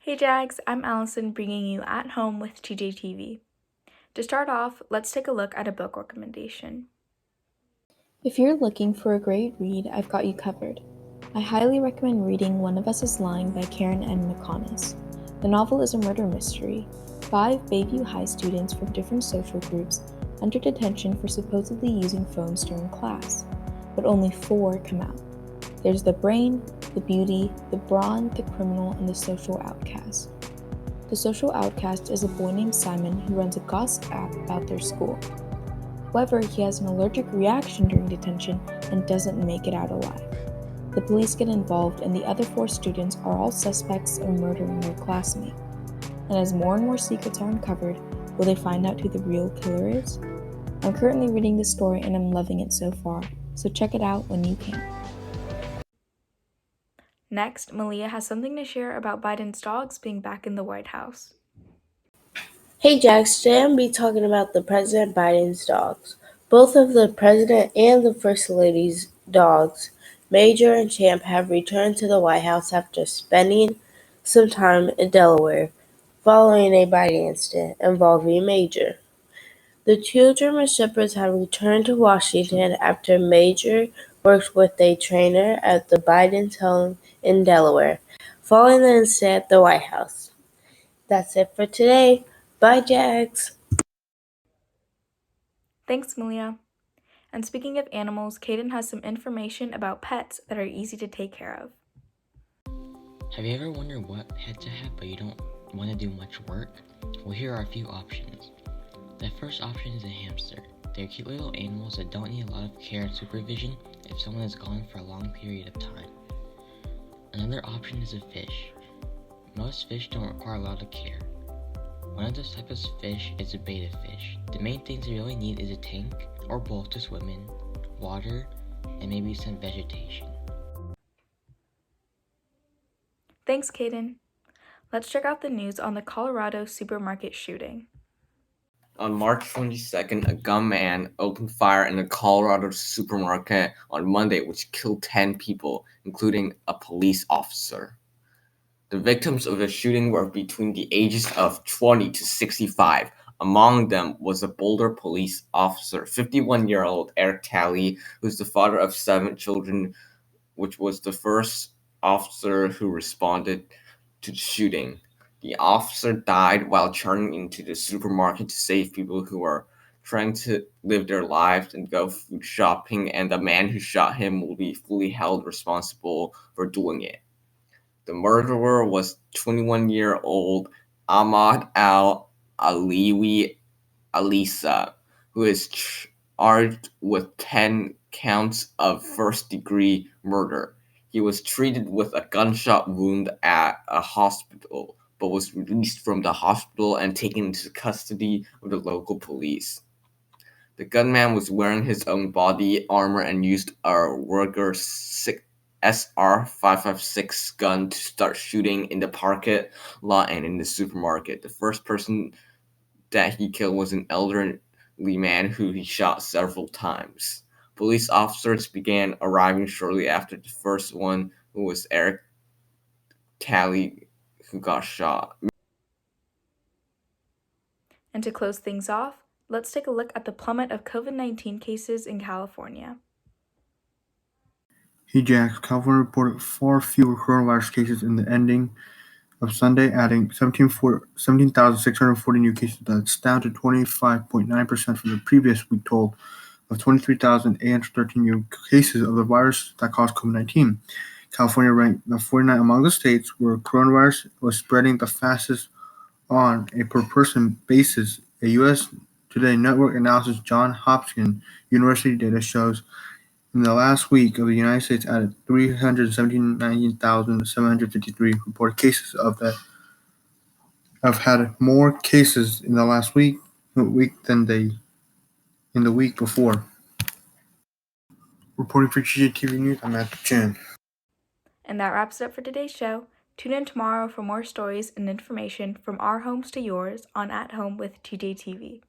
Hey Jags, I'm Allison bringing you At Home with TJTV. To start off, let's take a look at a book recommendation. If you're looking for a great read, I've got you covered. I highly recommend reading One of Us is Lying by Karen M. McConaughey. The novel is a murder mystery. 5 Bayview High students from different social groups enter detention for supposedly using phones during class, but only 4 come out. There's the brain, the beauty, the brawn, the criminal, and the social outcast. The social outcast is a boy named Simon who runs a gossip app about their school. However, he has an allergic reaction during detention and doesn't make it out alive. The police get involved, and the other 4 students are all suspects of murdering their classmate. And as more and more secrets are uncovered, will they find out who the real killer is? I'm currently reading this story and I'm loving it so far, so check it out when you can. Next, Malia has something to share about Biden's dogs being back in the White House. Hey Jax, today I'm be talking about the President Biden's dogs. Both of the President and the First Lady's dogs, Major and Champ, have returned to the White House after spending some time in Delaware following a biting incident involving Major. The two German Shepherds have returned to Washington after Major worked with a trainer at the Biden's home in Delaware, following the incident at the White House. That's it for today. Bye, Jags. Thanks, Malia. And speaking of animals, Kaden has some information about pets that are easy to take care of. Have you ever wondered what pet to have but you don't want to do much work? Well, here are a few options. The first option is a hamster. They're cute little animals that don't need a lot of care and supervision if someone is gone for a long period of time. Another option is a fish. Most fish don't require a lot of care. One of those types of fish is a betta fish. The main things you really need is a tank or bowl to swim in, water, and maybe some vegetation. Thanks, Kaden. Let's check out the news on the Colorado supermarket shooting. On March 22nd, a gunman opened fire in a Colorado supermarket on Monday, which killed 10 people, including a police officer. The victims of the shooting were between the ages of 20 to 65. Among them was a Boulder police officer, 51-year-old Eric Talley, who's the father of 7 children, which was the first officer who responded to the shooting. The officer died while charging into the supermarket to save people who are trying to live their lives and go food shopping, and the man who shot him will be fully held responsible for doing it. The murderer was 21-year-old Ahmad al-Aliwi Alisa, who is charged with 10 counts of first-degree murder. He was treated with a gunshot wound at a hospital, but was released from the hospital and taken into custody of the local police. The gunman was wearing his own body armor and used a Ruger SR-556 gun to start shooting in the parking lot and in the supermarket. The first person that he killed was an elderly man who he shot several times. Police officers began arriving shortly after the first one, who was Eric Talley, who got shot. And to close things off, let's take a look at the plummet of COVID-19 cases in California. Hey Jax, California reported far fewer coronavirus cases in the ending of Sunday, adding 17,640 new cases. That's down to 25.9% from the previous week total of 23,813 new cases of the virus that caused COVID-19. California ranked 49 among the states where coronavirus was spreading the fastest on a per-person basis. A U.S. Today Network analysis Johns Hopkins University data shows in the last week of the United States added 379,753 reported cases of that have had more cases in the last week than in the week before. Reporting for TJTV News, I'm Matthew Chen. And that wraps it up for today's show. Tune in tomorrow for more stories and information from our homes to yours on At Home with TJTV.